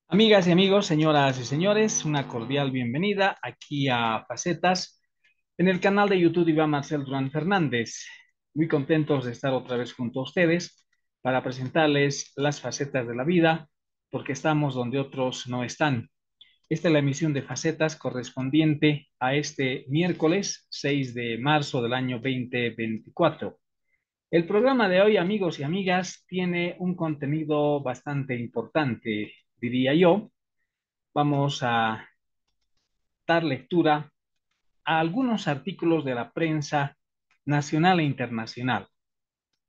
Amigas y amigos, señoras y señores, una cordial bienvenida aquí a Facetas en el canal de YouTube de Iván Marcel Durán Fernández. Muy contentos de estar otra vez junto a ustedes para presentarles las facetas de la vida, porque estamos donde otros no están. Esta es la emisión de Facetas correspondiente a este miércoles 6 de marzo del año 2024. El programa de hoy, amigos y amigas, tiene un contenido bastante importante, diría yo. Vamos a dar lectura a algunos artículos de la prensa nacional e internacional.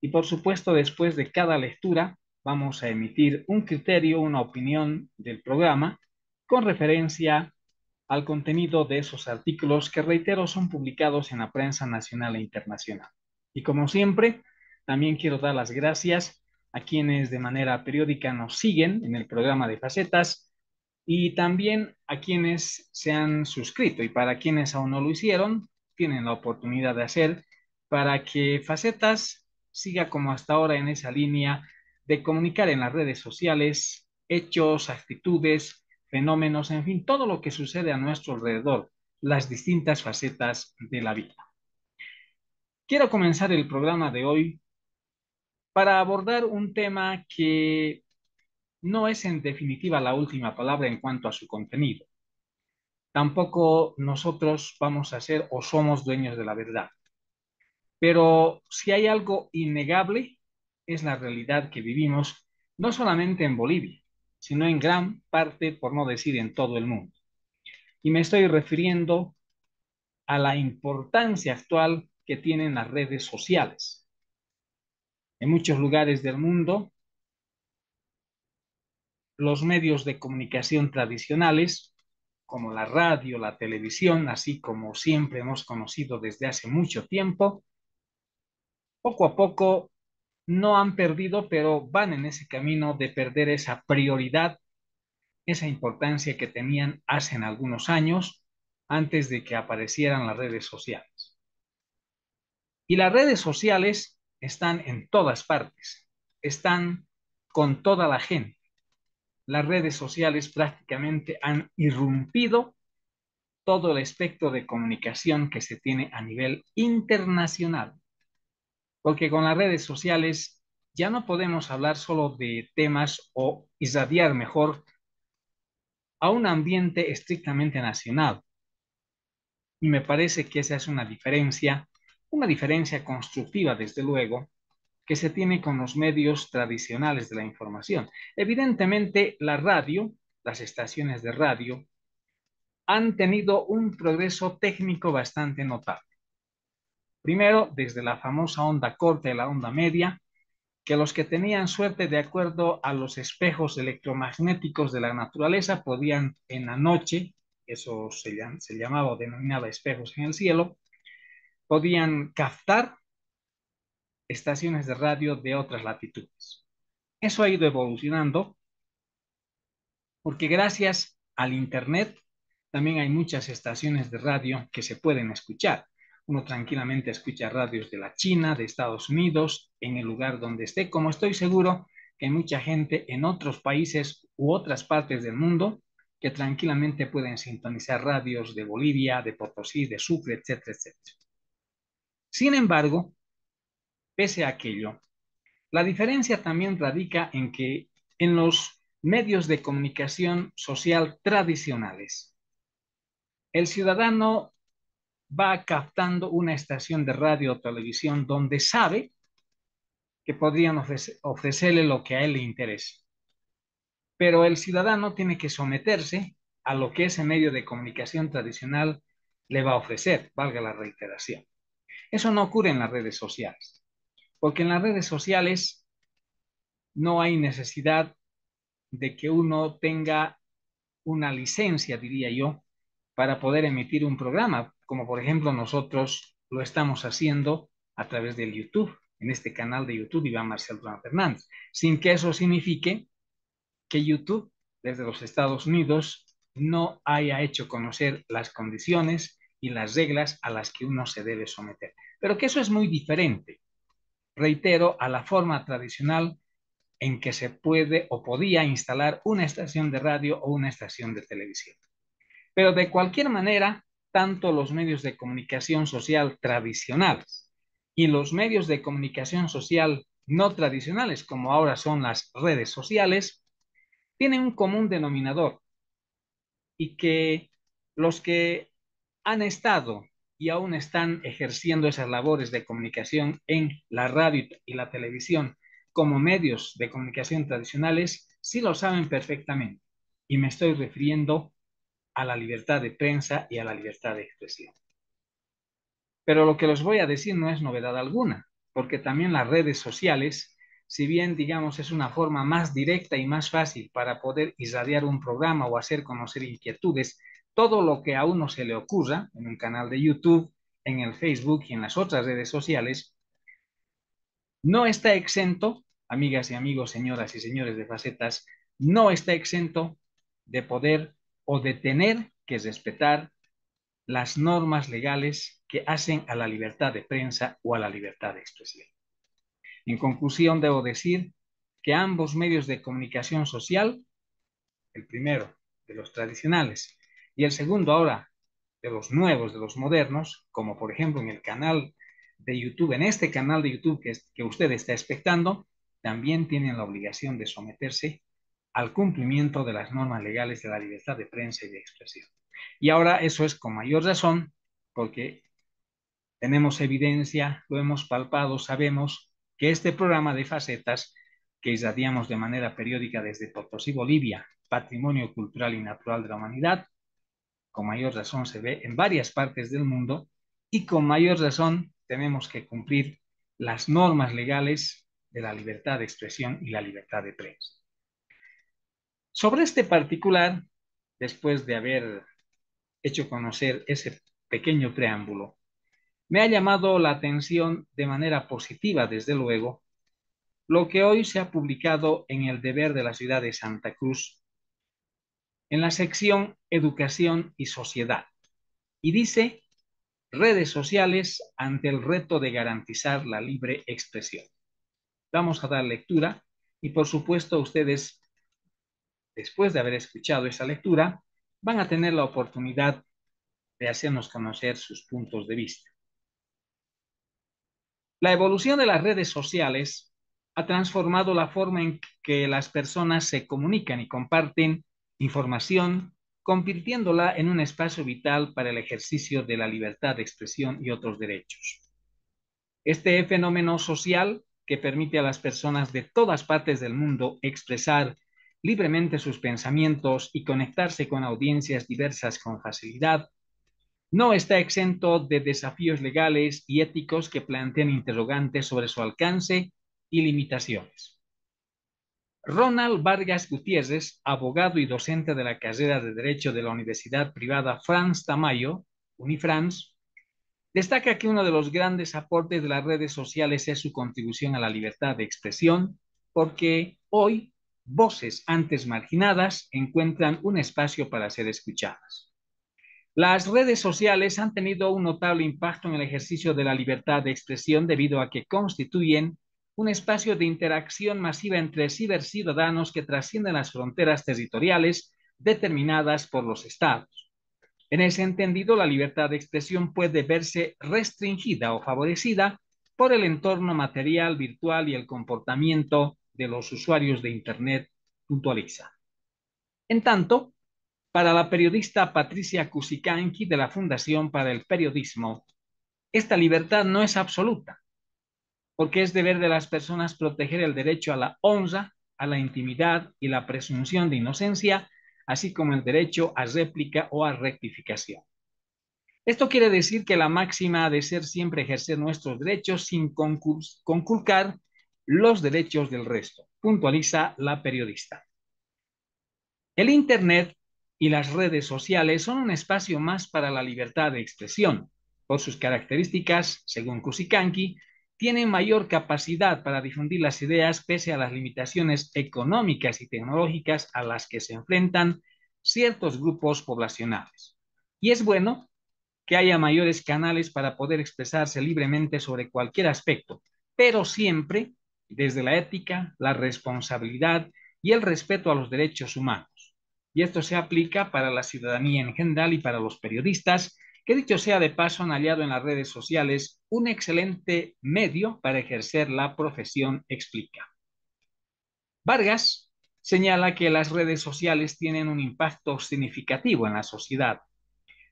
Y por supuesto, después de cada lectura, vamos a emitir un criterio, una opinión del programa con referencia al contenido de esos artículos que, reitero, son publicados en la prensa nacional e internacional. Y como siempre, también quiero dar las gracias a quienes de manera periódica nos siguen en el programa de Facetas y también a quienes se han suscrito y para quienes aún no lo hicieron, tienen la oportunidad de hacer para que Facetas siga como hasta ahora en esa línea de comunicar en las redes sociales hechos, actitudes, fenómenos, en fin, todo lo que sucede a nuestro alrededor, las distintas facetas de la vida. Quiero comenzar el programa de hoy para abordar un tema que no es en definitiva la última palabra en cuanto a su contenido. Tampoco nosotros vamos a ser o somos dueños de la verdad. Pero si hay algo innegable, es la realidad que vivimos, no solamente en Bolivia, sino en gran parte, por no decir en todo el mundo. Y me estoy refiriendo a la importancia actual que tienen las redes sociales. En muchos lugares del mundo, los medios de comunicación tradicionales, como la radio, la televisión, así como siempre hemos conocido desde hace mucho tiempo, poco a poco no han perdido, pero van en ese camino de perder esa prioridad, esa importancia que tenían hace algunos años, antes de que aparecieran las redes sociales. Y las redes sociales están en todas partes, están con toda la gente. Las redes sociales prácticamente han irrumpido todo el espectro de comunicación que se tiene a nivel internacional, porque con las redes sociales ya no podemos hablar solo de temas o irradiar mejor a un ambiente estrictamente nacional. Y me parece que esa es una diferencia constructiva, desde luego, que se tiene con los medios tradicionales de la información. Evidentemente, la radio, las estaciones de radio, han tenido un progreso técnico bastante notable. Primero, desde la famosa onda corta y la onda media, que los que tenían suerte de acuerdo a los espejos electromagnéticos de la naturaleza podían en la noche, eso se llamaba o denominaba espejos en el cielo, podían captar estaciones de radio de otras latitudes. Eso ha ido evolucionando porque gracias al Internet también hay muchas estaciones de radio que se pueden escuchar. Uno tranquilamente escucha radios de la China, de Estados Unidos, en el lugar donde esté, como estoy seguro que hay mucha gente en otros países u otras partes del mundo que tranquilamente pueden sintonizar radios de Bolivia, de Potosí, de Sucre, etcétera, etcétera. Sin embargo, pese a aquello, la diferencia también radica en que en los medios de comunicación social tradicionales, el ciudadano va captando una estación de radio o televisión donde sabe que podrían ofrecerle lo que a él le interesa. Pero el ciudadano tiene que someterse a lo que ese medio de comunicación tradicional le va a ofrecer, valga la reiteración. Eso no ocurre en las redes sociales, porque en las redes sociales no hay necesidad de que uno tenga una licencia, diría yo, para poder emitir un programa, como por ejemplo nosotros lo estamos haciendo a través del YouTube, en este canal de YouTube Iván Marcel Durán Fernández, sin que eso signifique que YouTube desde los Estados Unidos no haya hecho conocer las condiciones y las reglas a las que uno se debe someter. Pero que eso es muy diferente, reitero, a la forma tradicional en que se puede o podía instalar una estación de radio o una estación de televisión. Pero de cualquier manera, tanto los medios de comunicación social tradicionales y los medios de comunicación social no tradicionales, como ahora son las redes sociales, tienen un común denominador, y que los que han estado y aún están ejerciendo esas labores de comunicación en la radio y la televisión como medios de comunicación tradicionales, sí lo saben perfectamente. Y me estoy refiriendo a la libertad de prensa y a la libertad de expresión. Pero lo que les voy a decir no es novedad alguna, porque también las redes sociales, si bien digamos es una forma más directa y más fácil para poder irradiar un programa o hacer conocer inquietudes, todo lo que a uno se le ocurra en un canal de YouTube, en el Facebook y en las otras redes sociales, no está exento, amigas y amigos, señoras y señores de Facetas, no está exento de poder o de tener que respetar las normas legales que hacen a la libertad de prensa o a la libertad de expresión. En conclusión, debo decir que ambos medios de comunicación social, el primero de los tradicionales y el segundo ahora de los nuevos, de los modernos, como por ejemplo en el canal de YouTube, en este canal de YouTube que usted está expectando, también tienen la obligación de someterse al cumplimiento de las normas legales de la libertad de prensa y de expresión. Y ahora eso es con mayor razón porque tenemos evidencia, lo hemos palpado, sabemos que este programa de Facetas que irradiamos de manera periódica desde Potosí, Bolivia, Patrimonio Cultural y Natural de la Humanidad, con mayor razón se ve en varias partes del mundo y con mayor razón tenemos que cumplir las normas legales de la libertad de expresión y la libertad de prensa. Sobre este particular, después de haber hecho conocer ese pequeño preámbulo, me ha llamado la atención de manera positiva, desde luego, lo que hoy se ha publicado en El Deber de la ciudad de Santa Cruz, en la sección Educación y Sociedad, y dice: redes sociales ante el reto de garantizar la libre expresión. Vamos a dar lectura y por supuesto ustedes, después de haber escuchado esa lectura, van a tener la oportunidad de hacernos conocer sus puntos de vista. La evolución de las redes sociales ha transformado la forma en que las personas se comunican y comparten información, convirtiéndola en un espacio vital para el ejercicio de la libertad de expresión y otros derechos. Este fenómeno social, que permite a las personas de todas partes del mundo expresar libremente sus pensamientos y conectarse con audiencias diversas con facilidad, no está exento de desafíos legales y éticos que plantean interrogantes sobre su alcance y limitaciones. Ronald Vargas Gutiérrez, abogado y docente de la carrera de Derecho de la Universidad Privada Franz Tamayo, Unifrance, destaca que uno de los grandes aportes de las redes sociales es su contribución a la libertad de expresión, porque hoy voces antes marginadas encuentran un espacio para ser escuchadas. Las redes sociales han tenido un notable impacto en el ejercicio de la libertad de expresión debido a que constituyen un espacio de interacción masiva entre ciberciudadanos que trascienden las fronteras territoriales determinadas por los estados. En ese entendido, la libertad de expresión puede verse restringida o favorecida por el entorno material, virtual y el comportamiento de los usuarios de Internet, puntualiza. En tanto, para la periodista Patricia Cusicanqui de la Fundación para el Periodismo, esta libertad no es absoluta, porque es deber de las personas proteger el derecho a la honra, a la intimidad y la presunción de inocencia, así como el derecho a réplica o a rectificación. Esto quiere decir que la máxima ha de ser siempre ejercer nuestros derechos sin conculcar los derechos del resto, puntualiza la periodista. El Internet y las redes sociales son un espacio más para la libertad de expresión. Por sus características, según Cusicanqui, tienen mayor capacidad para difundir las ideas pese a las limitaciones económicas y tecnológicas a las que se enfrentan ciertos grupos poblacionales. Y es bueno que haya mayores canales para poder expresarse libremente sobre cualquier aspecto, pero siempre desde la ética, la responsabilidad y el respeto a los derechos humanos. Y esto se aplica para la ciudadanía en general y para los periodistas, que dicho sea de paso han hallado en las redes sociales un excelente medio para ejercer la profesión, explica. Vargas señala que las redes sociales tienen un impacto significativo en la sociedad.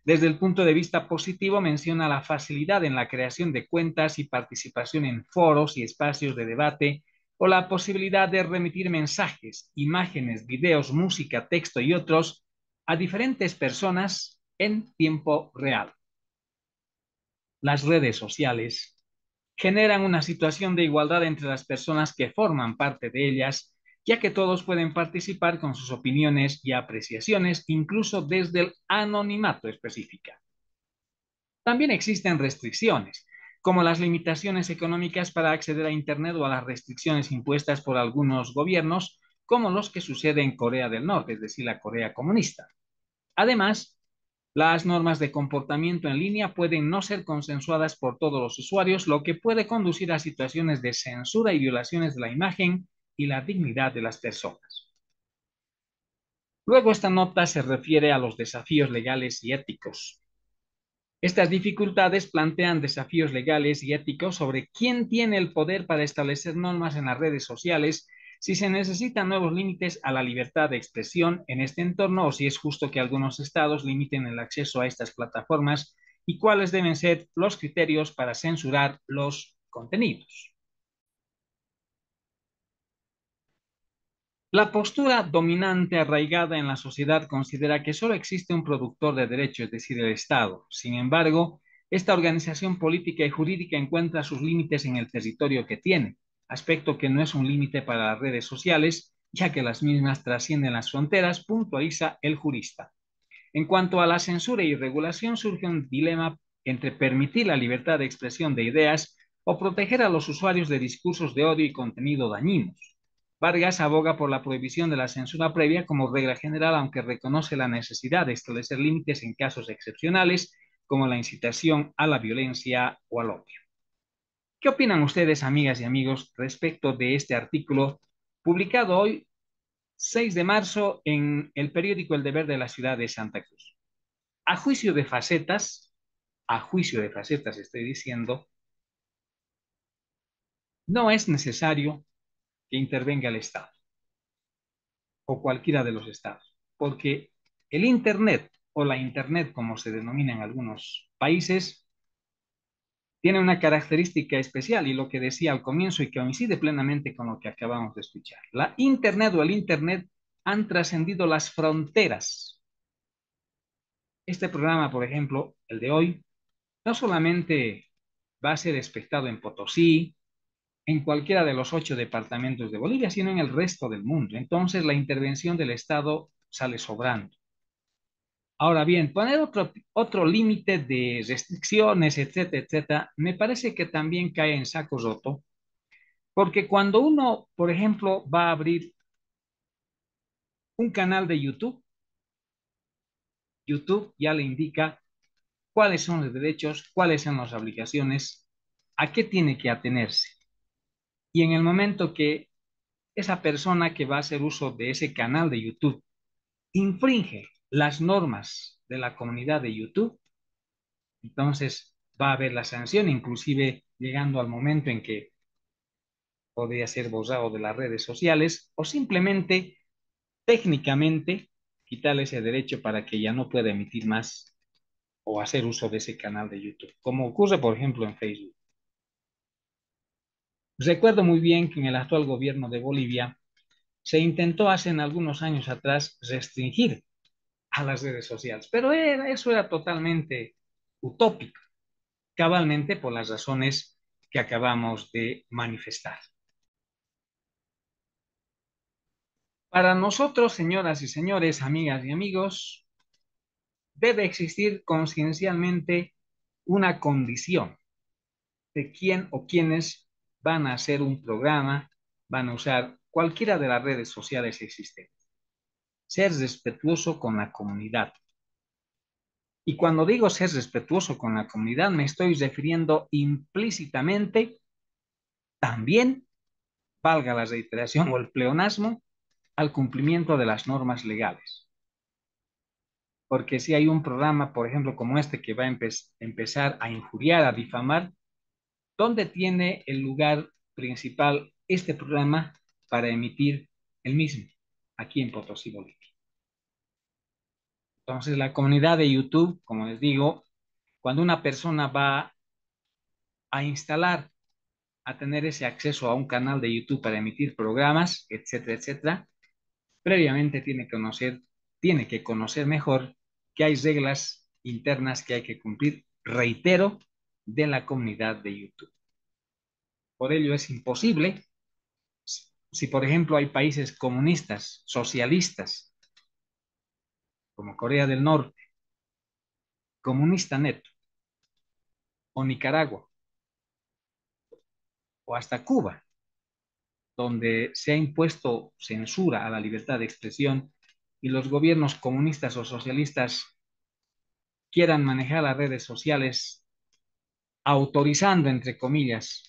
Desde el punto de vista positivo, menciona la facilidad en la creación de cuentas y participación en foros y espacios de debate, o la posibilidad de remitir mensajes, imágenes, videos, música, texto y otros a diferentes personas en tiempo real. Las redes sociales generan una situación de igualdad entre las personas que forman parte de ellas, ya que todos pueden participar con sus opiniones y apreciaciones, incluso desde el anonimato específico. También existen restricciones, como las limitaciones económicas para acceder a Internet o a las restricciones impuestas por algunos gobiernos, como los que sucede en Corea del Norte, es decir, la Corea comunista. Además, las normas de comportamiento en línea pueden no ser consensuadas por todos los usuarios, lo que puede conducir a situaciones de censura y violaciones de la imagen y la dignidad de las personas. Luego, esta nota se refiere a los desafíos legales y éticos. Estas dificultades plantean desafíos legales y éticos sobre quién tiene el poder para establecer normas en las redes sociales, si se necesitan nuevos límites a la libertad de expresión en este entorno o si es justo que algunos estados limiten el acceso a estas plataformas y cuáles deben ser los criterios para censurar los contenidos. La postura dominante arraigada en la sociedad considera que solo existe un productor de derechos, es decir, el Estado. Sin embargo, esta organización política y jurídica encuentra sus límites en el territorio que tiene, aspecto que no es un límite para las redes sociales, ya que las mismas trascienden las fronteras, puntualiza el jurista. En cuanto a la censura y regulación, surge un dilema entre permitir la libertad de expresión de ideas o proteger a los usuarios de discursos de odio y contenido dañinos. Vargas aboga por la prohibición de la censura previa como regla general, aunque reconoce la necesidad de establecer límites en casos excepcionales, como la incitación a la violencia o al odio. ¿Qué opinan ustedes, amigas y amigos, respecto de este artículo publicado hoy, 6 de marzo, en el periódico El Deber de la ciudad de Santa Cruz? A juicio de facetas estoy diciendo, no es necesario que intervenga el Estado o cualquiera de los estados, porque el Internet o la Internet, como se denomina en algunos países, tiene una característica especial y lo que decía al comienzo y que coincide plenamente con lo que acabamos de escuchar. La Internet o el Internet han trascendido las fronteras. Este programa, por ejemplo, el de hoy, no solamente va a ser espectado en Potosí, en cualquiera de los 8 departamentos de Bolivia, sino en el resto del mundo. Entonces, la intervención del Estado sale sobrando. Ahora bien, poner otro límite de restricciones, etcétera, etcétera, me parece que también cae en saco roto, porque cuando uno, por ejemplo, va a abrir un canal de YouTube, YouTube ya le indica cuáles son los derechos, cuáles son las obligaciones, a qué tiene que atenerse. Y en el momento que esa persona que va a hacer uso de ese canal de YouTube infringe las normas de la comunidad de YouTube, entonces va a haber la sanción, inclusive llegando al momento en que podría ser borrado de las redes sociales o simplemente técnicamente quitarle ese derecho para que ya no pueda emitir más o hacer uso de ese canal de YouTube, como ocurre, por ejemplo, en Facebook. Recuerdo muy bien que en el actual gobierno de Bolivia se intentó hace algunos años atrás restringir a las redes sociales, pero eso era totalmente utópico, cabalmente por las razones que acabamos de manifestar. Para nosotros, señoras y señores, amigas y amigos, debe existir conciencialmente una condición de quién o quiénes van a hacer un programa, van a usar cualquiera de las redes sociales existentes. Ser respetuoso con la comunidad. Y cuando digo ser respetuoso con la comunidad, me estoy refiriendo implícitamente también valga la reiteración o el pleonasmo, al cumplimiento de las normas legales. Porque si hay un programa, por ejemplo, como este, que va a empezar a injuriar, a difamar, ¿dónde tiene el lugar principal este programa para emitir el mismo? Aquí en Potosí, Bolivia. Entonces, la comunidad de YouTube, como les digo, cuando una persona va a instalar, a tener ese acceso a un canal de YouTube para emitir programas, etcétera, etcétera, previamente tiene que conocer mejor que hay reglas internas que hay que cumplir, reitero, de la comunidad de YouTube. Por ello es imposible, si por ejemplo hay países comunistas, socialistas, como Corea del Norte, comunista neto, o Nicaragua, o hasta Cuba, donde se ha impuesto censura a la libertad de expresión y los gobiernos comunistas o socialistas quieran manejar las redes sociales autorizando, entre comillas,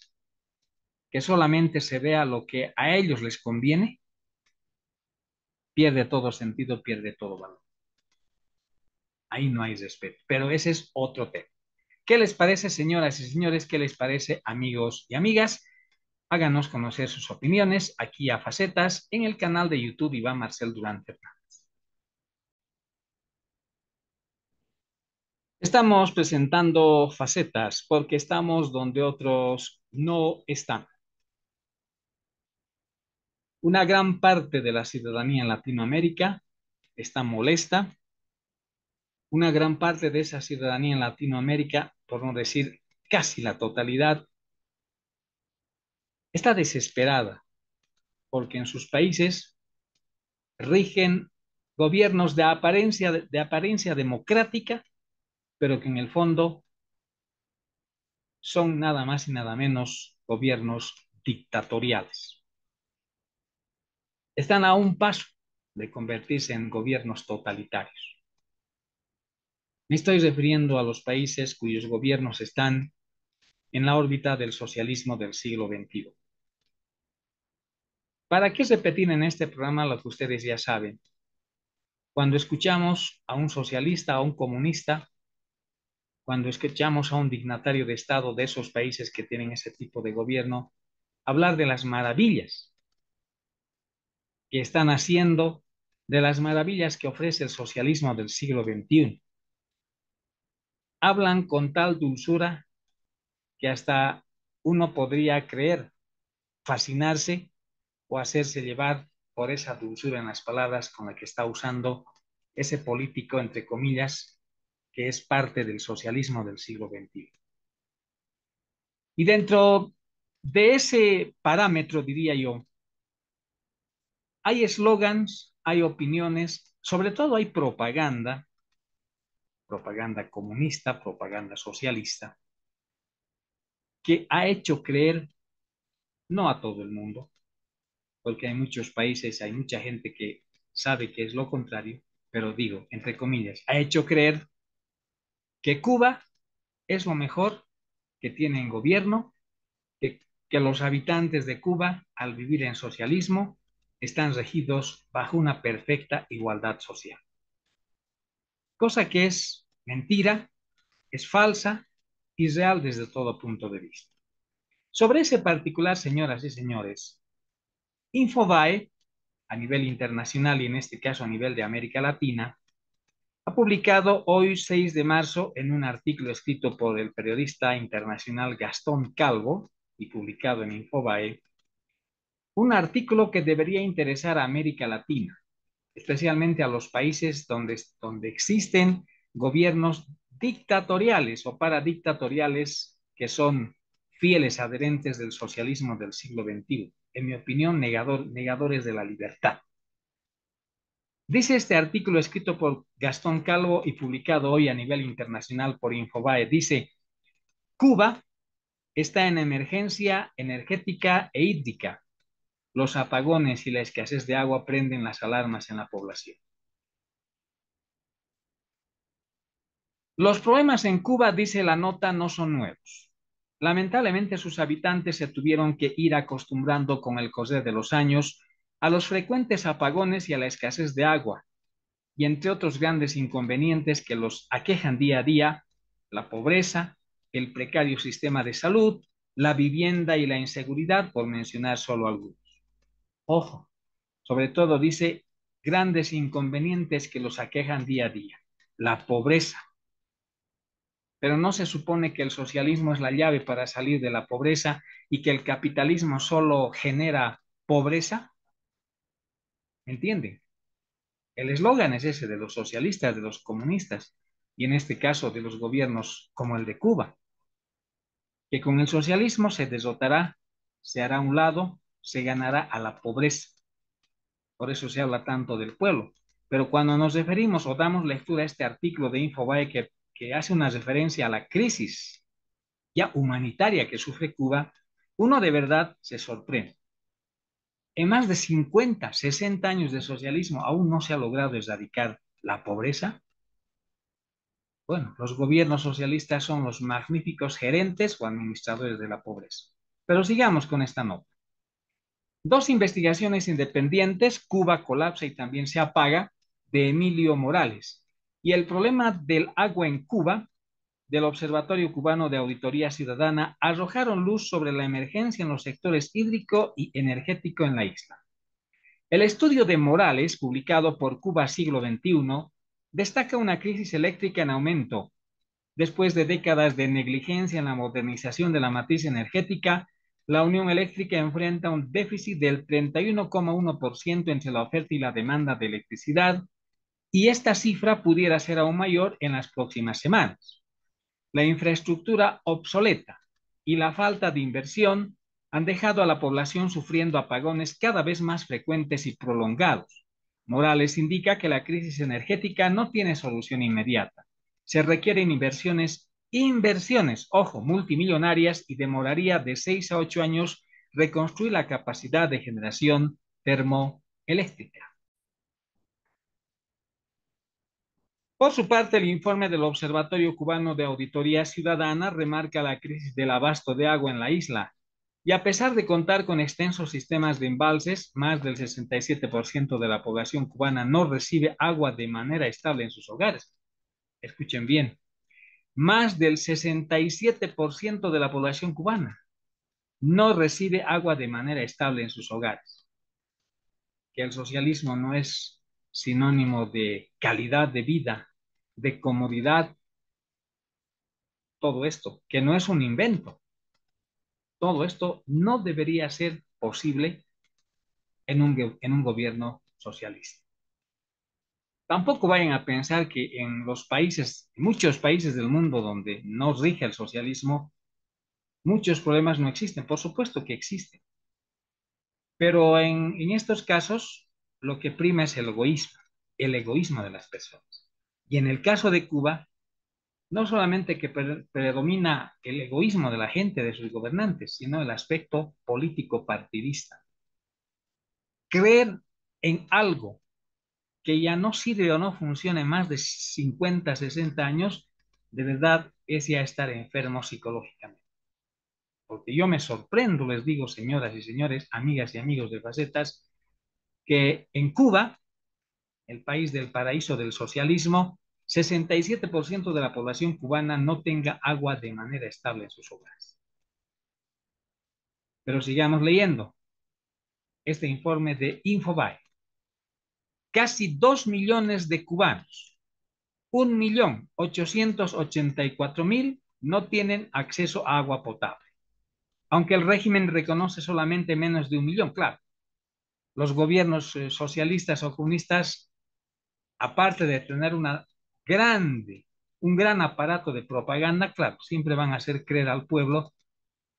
que solamente se vea lo que a ellos les conviene, pierde todo sentido, pierde todo valor. Ahí no hay respeto, pero ese es otro tema. ¿Qué les parece, señoras y señores? ¿Qué les parece, amigos y amigas? Háganos conocer sus opiniones aquí a Facetas en el canal de YouTube Iván Marcel Durán Fernández. Estamos presentando Facetas porque estamos donde otros no están. Una gran parte de la ciudadanía en Latinoamérica está molesta. Una gran parte de esa ciudadanía en Latinoamérica, por no decir casi la totalidad, está desesperada porque en sus países rigen gobiernos de apariencia democrática, pero que en el fondo son nada más y nada menos gobiernos dictatoriales. Están a un paso de convertirse en gobiernos totalitarios. Me estoy refiriendo a los países cuyos gobiernos están en la órbita del socialismo del siglo XXI. ¿Para qué repetir en este programa lo que ustedes ya saben? Cuando escuchamos a un socialista, a un comunista, cuando escuchamos a un dignatario de Estado de esos países que tienen ese tipo de gobierno, hablar de las maravillas que están haciendo, de las maravillas que ofrece el socialismo del siglo XXI. Hablan con tal dulzura que hasta uno podría creer, fascinarse o hacerse llevar por esa dulzura en las palabras con la que está usando ese político, entre comillas, que es parte del socialismo del siglo XXI. Y dentro de ese parámetro, diría yo, hay eslogans, hay opiniones, sobre todo hay propaganda, propaganda comunista, propaganda socialista, que ha hecho creer, no a todo el mundo, porque hay muchos países, hay mucha gente que sabe que es lo contrario, pero digo, entre comillas, ha hecho creer que Cuba es lo mejor que tiene en gobierno, que los habitantes de Cuba, al vivir en socialismo, están regidos bajo una perfecta igualdad social. Cosa que es mentira, es falsa y real desde todo punto de vista. Sobre ese particular, señoras y señores, Infobae, a nivel internacional y en este caso a nivel de América Latina, ha publicado hoy 6 de marzo en un artículo escrito por el periodista internacional Gastón Calvo y publicado en Infobae, un artículo que debería interesar a América Latina, especialmente a los países donde existen gobiernos dictatoriales o paradictatoriales que son fieles adherentes del socialismo del siglo XXI. En mi opinión, negadores de la libertad. Dice este artículo escrito por Gastón Calvo y publicado hoy a nivel internacional por Infobae, dice, Cuba está en emergencia energética e hídrica. Los apagones y la escasez de agua prenden las alarmas en la población. Los problemas en Cuba, dice la nota, no son nuevos. Lamentablemente, sus habitantes se tuvieron que ir acostumbrando con el correr de los años a los frecuentes apagones y a la escasez de agua, y entre otros grandes inconvenientes que los aquejan día a día, la pobreza, el precario sistema de salud, la vivienda y la inseguridad, por mencionar solo algunos. Ojo, sobre todo dice grandes inconvenientes que los aquejan día a día, la pobreza. Pero no se supone que el socialismo es la llave para salir de la pobreza y que el capitalismo solo genera pobreza. ¿Entienden? El eslogan es ese de los socialistas, de los comunistas, y en este caso de los gobiernos como el de Cuba, que con el socialismo se derrotará, se hará a un lado, se ganará a la pobreza. Por eso se habla tanto del pueblo. Pero cuando nos referimos o damos lectura a este artículo de Infobae que hace una referencia a la crisis ya humanitaria que sufre Cuba, uno de verdad se sorprende. En más de 50, 60 años de socialismo aún no se ha logrado erradicar la pobreza. Bueno, los gobiernos socialistas son los magníficos gerentes o administradores de la pobreza. Pero sigamos con esta nota. Dos investigaciones independientes, Cuba colapsa y también se apaga, de Emilio Morales. Y el problema del agua en Cuba, del Observatorio Cubano de Auditoría Ciudadana, arrojaron luz sobre la emergencia en los sectores hídrico y energético en la isla. El estudio de Morales, publicado por Cuba Siglo XXI, destaca una crisis eléctrica en aumento. Después de décadas de negligencia en la modernización de la matriz energética, la Unión Eléctrica enfrenta un déficit del 31,1% entre la oferta y la demanda de electricidad, y esta cifra pudiera ser aún mayor en las próximas semanas. La infraestructura obsoleta y la falta de inversión han dejado a la población sufriendo apagones cada vez más frecuentes y prolongados. Morales indica que la crisis energética no tiene solución inmediata. Se requieren inversiones, ojo, multimillonarias, y demoraría de 6 a 8 años reconstruir la capacidad de generación termoeléctrica. Por su parte, el informe del Observatorio Cubano de Auditoría Ciudadana remarca la crisis del abasto de agua en la isla. Y a pesar de contar con extensos sistemas de embalses, más del 67% de la población cubana no recibe agua de manera estable en sus hogares. Escuchen bien, más del 67% de la población cubana no recibe agua de manera estable en sus hogares. Que el socialismo no es sinónimo de calidad de vida, de comodidad, todo esto, que no es un invento. Todo esto no debería ser posible en un gobierno socialista. Tampoco vayan a pensar que en los países, muchos países del mundo donde no rige el socialismo, muchos problemas no existen. Por supuesto que existen. Pero en estos casos, lo que prima es el egoísmo de las personas. Y en el caso de Cuba, no solamente que predomina el egoísmo de la gente, de sus gobernantes, sino el aspecto político partidista. Creer en algo que ya no sirve o no funciona en más de 50, 60 años, de verdad es ya estar enfermo psicológicamente. Porque yo me sorprendo, les digo, señoras y señores, amigas y amigos de Facetas, que en Cuba, el país del paraíso del socialismo, 67% de la población cubana no tenga agua de manera estable en sus hogares. Pero sigamos leyendo este informe de Infobae. Casi 2 millones de cubanos, 1.884.000, no tienen acceso a agua potable. Aunque el régimen reconoce solamente menos de 1 millón, claro. Los gobiernos socialistas o comunistas, aparte de tener un gran aparato de propaganda, claro, siempre van a hacer creer al pueblo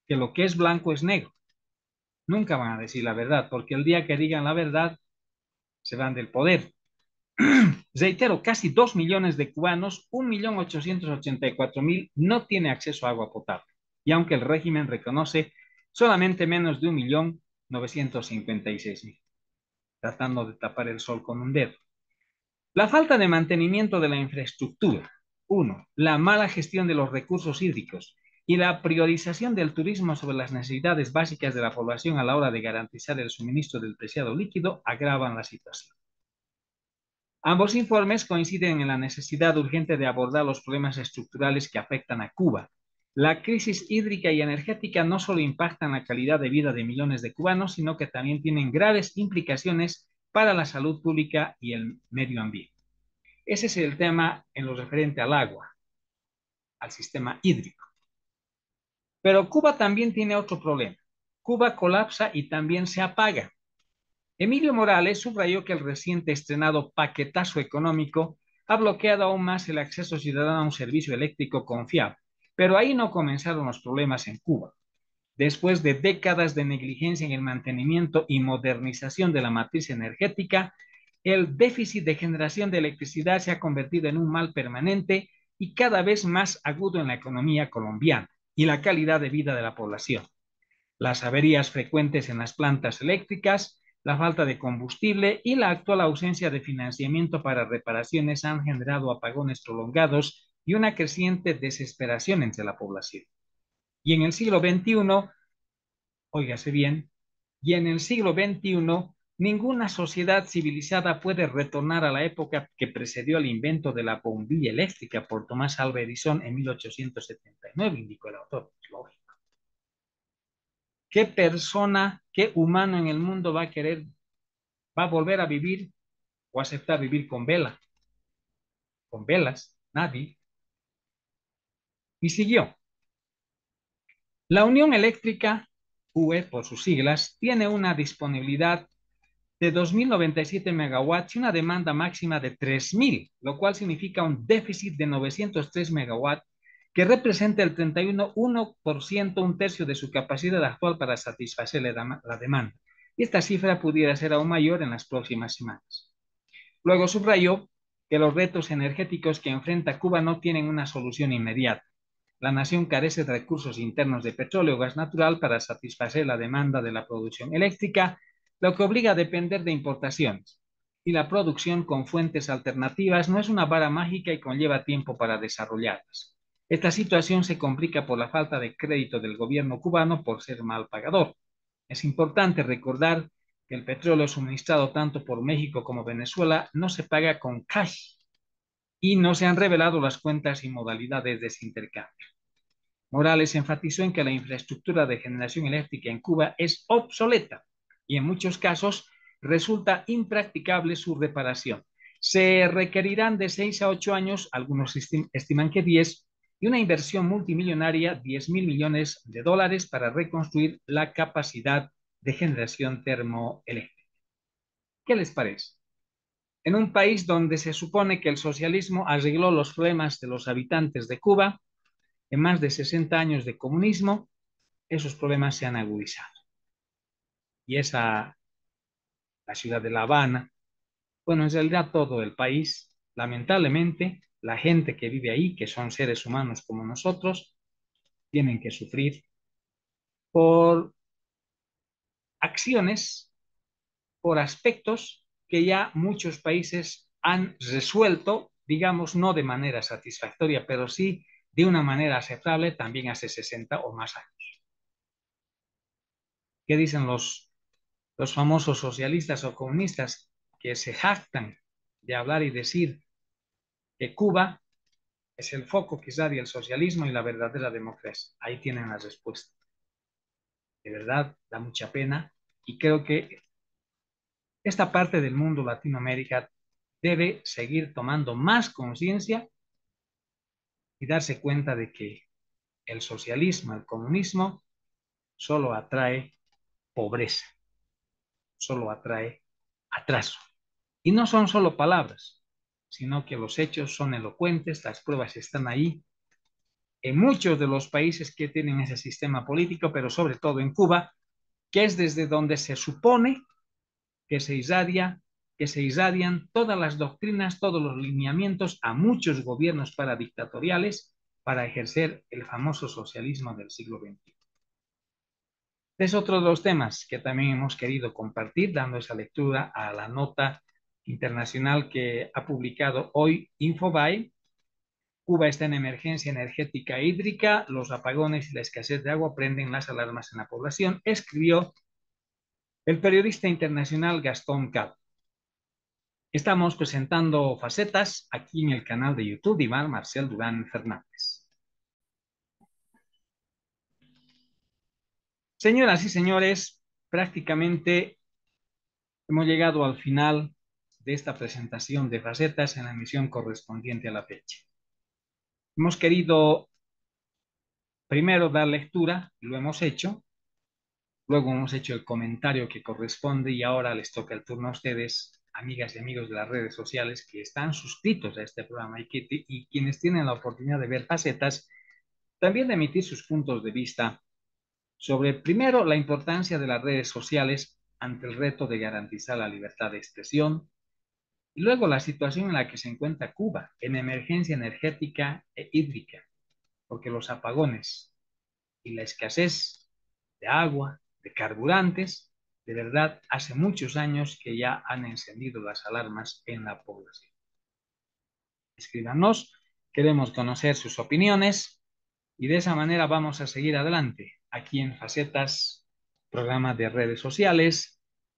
que lo que es blanco es negro. Nunca van a decir la verdad, porque el día que digan la verdad, se van del poder. Reitero, casi 2 millones de cubanos, 1.884.000, no tiene acceso a agua potable. Y aunque el régimen reconoce solamente menos de 1.956.000, tratando de tapar el sol con un dedo. La falta de mantenimiento de la infraestructura. 1. La mala gestión de los recursos hídricos. y la priorización del turismo sobre las necesidades básicas de la población a la hora de garantizar el suministro del preciado líquido agravan la situación. Ambos informes coinciden en la necesidad urgente de abordar los problemas estructurales que afectan a Cuba. La crisis hídrica y energética no solo impactan la calidad de vida de millones de cubanos, sino que también tienen graves implicaciones para la salud pública y el medio ambiente. Ese es el tema en lo referente al agua, al sistema hídrico. Pero Cuba también tiene otro problema. Cuba colapsa y también se apaga. Emilio Morales subrayó que el reciente estrenado paquetazo económico ha bloqueado aún más el acceso ciudadano a un servicio eléctrico confiable. Pero ahí no comenzaron los problemas en Cuba. Después de décadas de negligencia en el mantenimiento y modernización de la matriz energética, el déficit de generación de electricidad se ha convertido en un mal permanente y cada vez más agudo en la economía colombiana y la calidad de vida de la población. Las averías frecuentes en las plantas eléctricas, la falta de combustible y la actual ausencia de financiamiento para reparaciones han generado apagones prolongados y una creciente desesperación entre la población. Y en el siglo XXI, óigase bien, y en el siglo XXI, ninguna sociedad civilizada puede retornar a la época que precedió al invento de la bombilla eléctrica por Tomás Alva Edison en 1879, indicó el autor. Lógico. ¿Qué persona, qué humano en el mundo va a querer, va a volver a vivir o aceptar vivir con vela, con velas? Nadie. Y siguió. La Unión Eléctrica, UE por sus siglas, tiene una disponibilidad de 2.097 megawatts y una demanda máxima de 3.000, lo cual significa un déficit de 903 megawatts, que representa el 31,1%, un tercio de su capacidad actual para satisfacer la demanda. Y esta cifra pudiera ser aún mayor en las próximas semanas. Luego subrayó que los retos energéticos que enfrenta Cuba no tienen una solución inmediata. La nación carece de recursos internos de petróleo o gas natural para satisfacer la demanda de la producción eléctrica, lo que obliga a depender de importaciones. Y la producción con fuentes alternativas no es una vara mágica y conlleva tiempo para desarrollarlas. Esta situación se complica por la falta de crédito del gobierno cubano por ser mal pagador. Es importante recordar que el petróleo suministrado tanto por México como Venezuela no se paga con cash y no se han revelado las cuentas y modalidades de ese intercambio. Morales enfatizó en que la infraestructura de generación eléctrica en Cuba es obsoleta y en muchos casos resulta impracticable su reparación. Se requerirán de 6 a 8 años, algunos estiman que 10, y una inversión multimillonaria, 10.000 millones de dólares, para reconstruir la capacidad de generación termoeléctrica. ¿Qué les parece? En un país donde se supone que el socialismo arregló los problemas de los habitantes de Cuba, en más de 60 años de comunismo, esos problemas se han agudizado. Y esa, la ciudad de La Habana, bueno, en realidad todo el país, lamentablemente, la gente que vive ahí, que son seres humanos como nosotros, tienen que sufrir por acciones, por aspectos que ya muchos países han resuelto, digamos, no de manera satisfactoria, pero sí de una manera aceptable también hace 60 o más años. ¿Qué dicen los famosos socialistas o comunistas que se jactan de hablar y decir que Cuba es el foco que irradia el socialismo y la verdadera democracia? Ahí tienen la respuesta. De verdad, da mucha pena y creo que esta parte del mundo, Latinoamérica, debe seguir tomando más conciencia y darse cuenta de que el socialismo, el comunismo, solo atrae pobreza, solo atrae atraso. Y no son solo palabras, sino que los hechos son elocuentes, las pruebas están ahí, en muchos de los países que tienen ese sistema político, pero sobre todo en Cuba, que es desde donde se supone que se irradian todas las doctrinas, todos los lineamientos a muchos gobiernos paradictatoriales para ejercer el famoso socialismo del siglo XXI. Es otro de los temas que también hemos querido compartir, dando esa lectura a la nota internacional que ha publicado hoy Infobae, Cuba está en emergencia energética e hídrica, los apagones y la escasez de agua prenden las alarmas en la población, escribió el periodista internacional Gastón Cabo. Estamos presentando Facetas aquí en el canal de YouTube de Iván Marcel Durán Fernández. Señoras y señores, prácticamente hemos llegado al final de esta presentación de Facetas en la emisión correspondiente a la fecha. Hemos querido primero dar lectura, lo hemos hecho, luego hemos hecho el comentario que corresponde y ahora les toca el turno a ustedes, amigas y amigos de las redes sociales que están suscritos a este programa y quienes tienen la oportunidad de ver Facetas, también de emitir sus puntos de vista sobre, primero, la importancia de las redes sociales ante el reto de garantizar la libertad de expresión, y luego la situación en la que se encuentra Cuba en emergencia energética e hídrica, porque los apagones y la escasez de agua, de carburantes, de verdad hace muchos años que ya han encendido las alarmas en la población. Escríbanos, queremos conocer sus opiniones y de esa manera vamos a seguir adelante aquí en Facetas, programa de redes sociales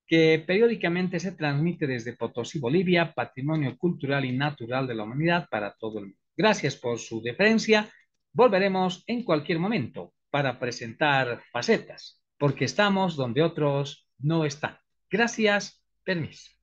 que periódicamente se transmite desde Potosí, Bolivia, patrimonio cultural y natural de la humanidad para todo el mundo. Gracias por su deferencia. Volveremos en cualquier momento para presentar Facetas, porque estamos donde otros no están. Gracias, permiso.